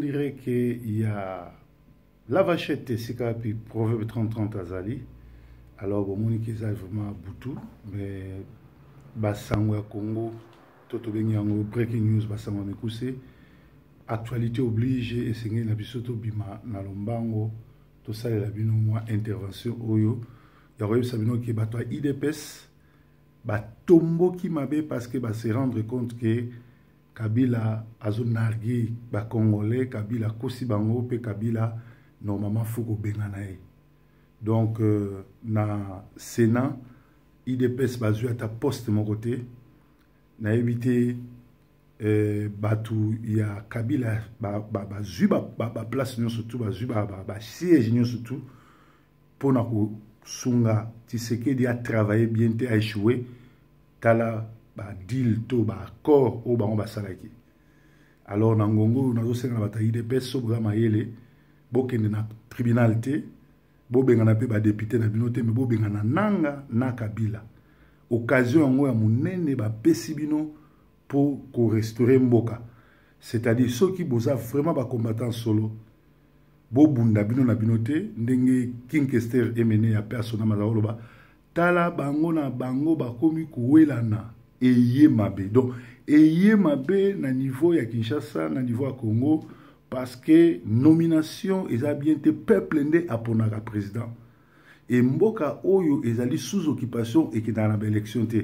dirait qu'il y a la vachette, c'est puis Proverbe 30-30 Azali. Alors, bon, on est vraiment boutou, mais Bassangwa Congo, Toto Benyango, breaking news, Bassangwa Mekousse. Actualité oblige, et c'est la bisoto bima na lombango, tout ça, la bino moi intervention oyo. Il y a eu Sabino qui est battu à IDPS, tombo qui m'a parce que se rendre compte que Kabila a zone nargué, Congolais, Kabila Kosibango, pe Kabila normalement faut qu'on benganae. Donc, na Sénat, IDPS basu à ta poste de mon côté, na évité il y a Kabila basu place surtout basu siège surtout pour na sunga Tshisekedi a travaillé bien a échoué tala deal to accord au bango basalaki. Alors na ngongo na zo senga na bataille IDPS so brama yele bokende na tribunalité bo bengana pe ba député na binote mais bo bengana nanga na Kabila occasion ngo ya munene ba pesi bino pour restaurer mboka, c'est-à-dire ceux qui bosa vraiment ba combattant solo bo bunda bino na binote ndenge King Kester emene ya persona mazaloba tala bango na bango ba komi kuwelana eye mabe. Donc eye mabe na niveau ya Kinshasa na niveau ya Congo parce que nomination eza bien te peuple ndé aponaka président et mboka oyo ezali sous occupation et qui dans la élection te.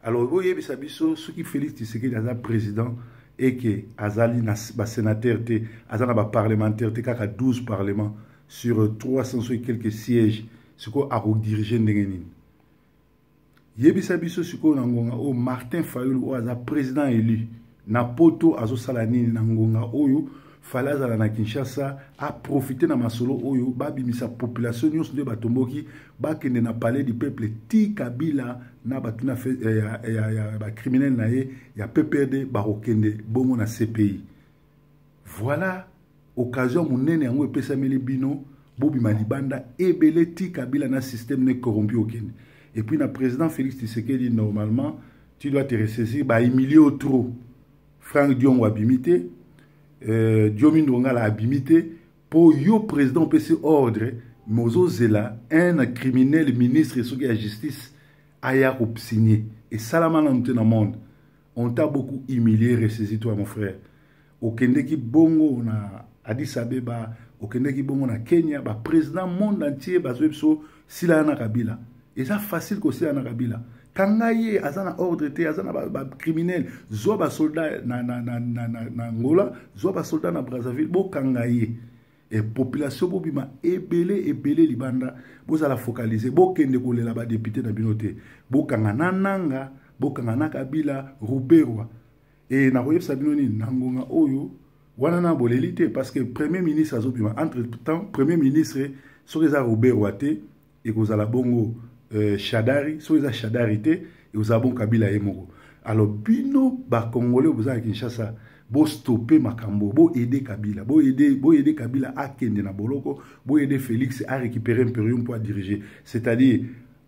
Alors vous voyez biso ceux qui Félix Tshisekedi aza président et que azali na ba sénateur te azana ba parlementaire te kaka 12 parlements sur 300 et quelques sièges ce ko a diriger ndenge yebisa biso siko na ngonga o Martin Fayulu o aza président élu na poto azo sala nini na ngonga oyo falaza na Kinshasa a profité na masolo oyo babimisa population nyonso nde batomboki bakende na palais du peuple ti Kabila na batuna ba criminel na ye ya PPRD bakokende bongo na CPI. Voilà occasion munene yango epesameli bino bobima libanda ebele ti Kabila na système ne corrompu okende. Et puis, le président Félix Tshisekedi, normalement, tu dois te ressaisir, humilier au trop. Franck Dion a bimité, Diomin Donga l'a bimité, pour le président PC ordre, Mozo Zela, un criminel ministre de la justice, a signé. Et Salaman dans le monde, on t'a beaucoup humilié, ressaisi, toi, mon frère. Au Kende qui bongo na Addis Abeba, au Kende qui bongo na Kenya, président monde entier, Bazwebso, Silana Kabila. Et ça facile que c'est en Kabila. Quand il y a un ordre, il y a un criminel, il y a un soldat en Angola, il y a un soldat en Brazzaville, il y a et population bobima ebele libanda vous allez focaliser bokende kolela ba député na binote bokanga nanga bokanga na Kabila Ruberwa et na koyebisa bino ni nangonga oyo wana na bolelite parce que premier ministre azobima entre temps premier ministre sokeza Ruberwa te et kozala bongo Shadari, so eza Shadari te, et vous avez bon Kabila Emoko. Alors, bino, Congolais, vous avez Kinshasa, bo stopper Makambo, bo aider Kabila, bo aider Kabila à kende na boloko, bo aider Félix à récupérer un période pour diriger. C'est-à-dire,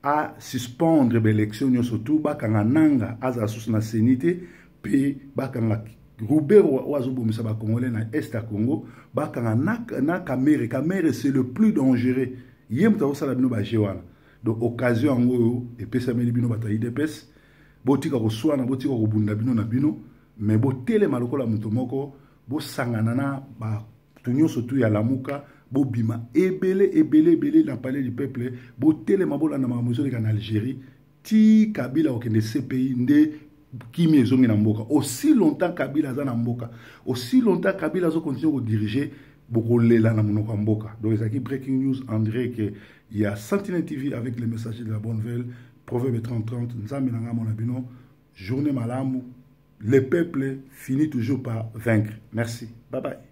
à suspendre l'élection, surtout, bakanga nanga, azasus na sénité, puis bakanga Roubert Oazobo Moussaba Congolais na Est à Congo, bakanga na Kamere, Kamere c'est le plus dangereux. Yem ta osala bino ba jewana. Donc, occasion en gros, et puis ça m'a dit bino bataille IDPS, botika ko swana botika ko bunda bino na bino, mais bo tele maloko la mutomoko, bo sanganana ba tunyo surtout ya lamuka, bo bima ebele na palais du peuple, bo tele mabola na mamuzo en Algérie, ti Kabila okende CPI nde kimi ezongi na mboka. Aussi longtemps Kabila za na mboka, aussi longtemps Kabila zo continue à diriger beaucoup lela na monoko mboka. Donc c'est qui breaking news André que il y a Sentinelle TV avec les messagers de la bonne nouvelle, Proverbe 30-30, Nzambe nanga monabino, journée malamu, le peuple finit toujours par vaincre. Merci. Bye bye.